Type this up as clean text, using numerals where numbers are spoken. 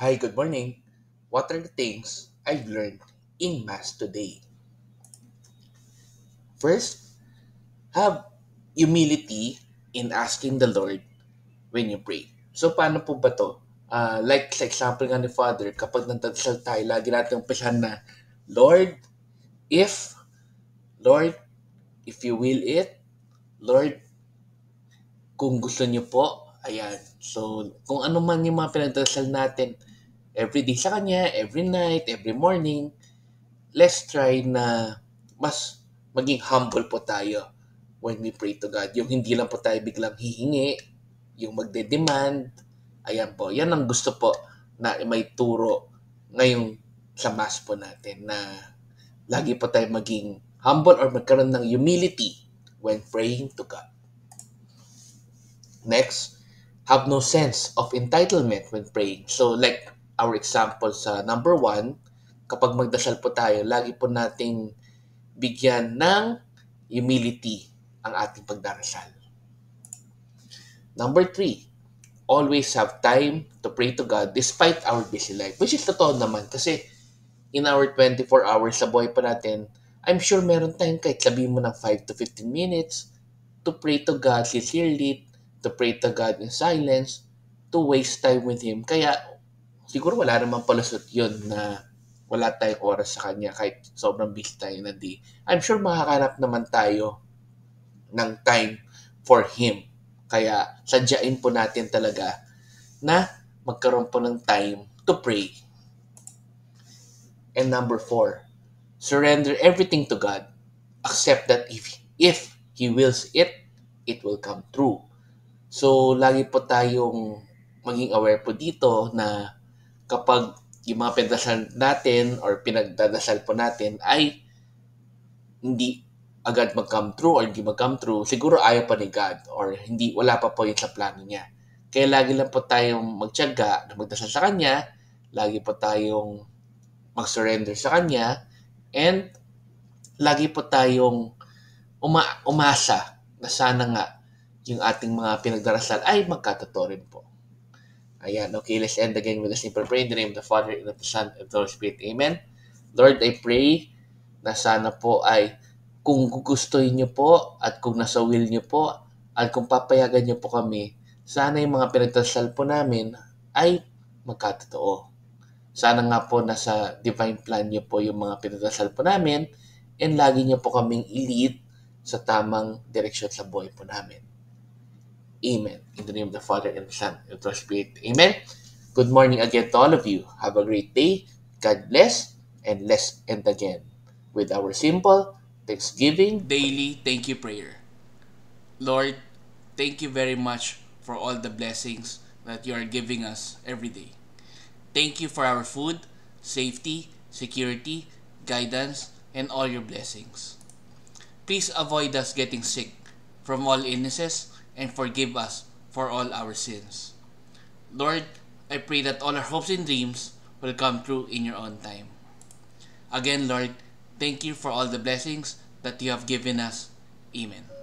Hi, good morning. What are the things I've learned in Mass today? First, have humility in asking the Lord when you pray. So, paano po ba to? Like sa example nga ni Father, kapag nagdadasal tayo, lagi natin umpisahan na, Lord, if, Lord, if you will it, Lord, kung gusto niyo po, ayan. So, kung ano man yung mga pinagdasal natin, every day sa Kanya, every night, every morning, let's try na mas maging humble po tayo when we pray to God. Yung hindi lang po tayo biglang hihingi, yung magde-demand. Ayan po, yan ang gusto po na may turo ngayong sa Mass po natin na lagi po tayo maging humble or magkaroon ng humility when praying to God. Next, have no sense of entitlement when praying. So like our example sa number one, kapag magdasal po tayo, lagi po nating bigyan ng humility ang ating pagdarasal. Number three, always have time to pray to God despite our busy life. Which is totoo naman kasi in our 24 hours sa buhay pa natin, I'm sure meron tayong kahit sabihin mo ng 5 to 15 minutes to pray to God sincerely, to pray to God in silence, to waste time with Him. Kaya siguro wala namang palusot yun na wala tayong oras sa Kanya kahit sobrang busy tayo na day. I'm sure makakahanap naman tayo ng time for Him. Kaya sadyain po natin talaga na magkaroon po ng time to pray. And number four, surrender everything to God. Accept that if He wills it, it will come true. So, lagi po tayong maging aware po dito na kapag yung mga pinagdasal natin or pinagdadasal po natin ay hindi agad mag-come true or hindi mag-come true, siguro ayaw pa ni God or hindi, wala pa po yun sa plano niya. Kaya lagi lang po tayong magtiyaga na magdasal sa Kanya, lagi po tayong mag-surrender sa Kanya, and lagi po tayong umasa na sana nga yung ating mga pinagdarasal ay magkatotoo rin po. Ayan, okay, let's end again with a simple prayer in the name of the Father, and of the Son, and of the Holy Spirit. Amen. Lord, I pray na sana po ay kung gugustuhin niyo po at kung nasa will niyo po at kung papayagan niyo po kami, sana yung mga pinagdasal po namin ay magkatotoo. Sana nga po nasa divine plan niyo po yung mga pinagdasal po namin and lagi niyo po kaming i-lead sa tamang direksyon sa buhay po namin. Amen. In the name of the Father, and the Son, and the Holy Spirit. Amen. Good morning again to all of you. Have a great day. God bless. And let's end again with our simple Thanksgiving daily thank you prayer. Lord, thank you very much for all the blessings that you are giving us every day. Thank you for our food, safety, security, guidance, and all your blessings. Please avoid us getting sick from all illnesses and forgive us for all our sins. Lord, I pray that all our hopes and dreams will come true in your own time. Again, Lord, thank you for all the blessings that you have given us. Amen.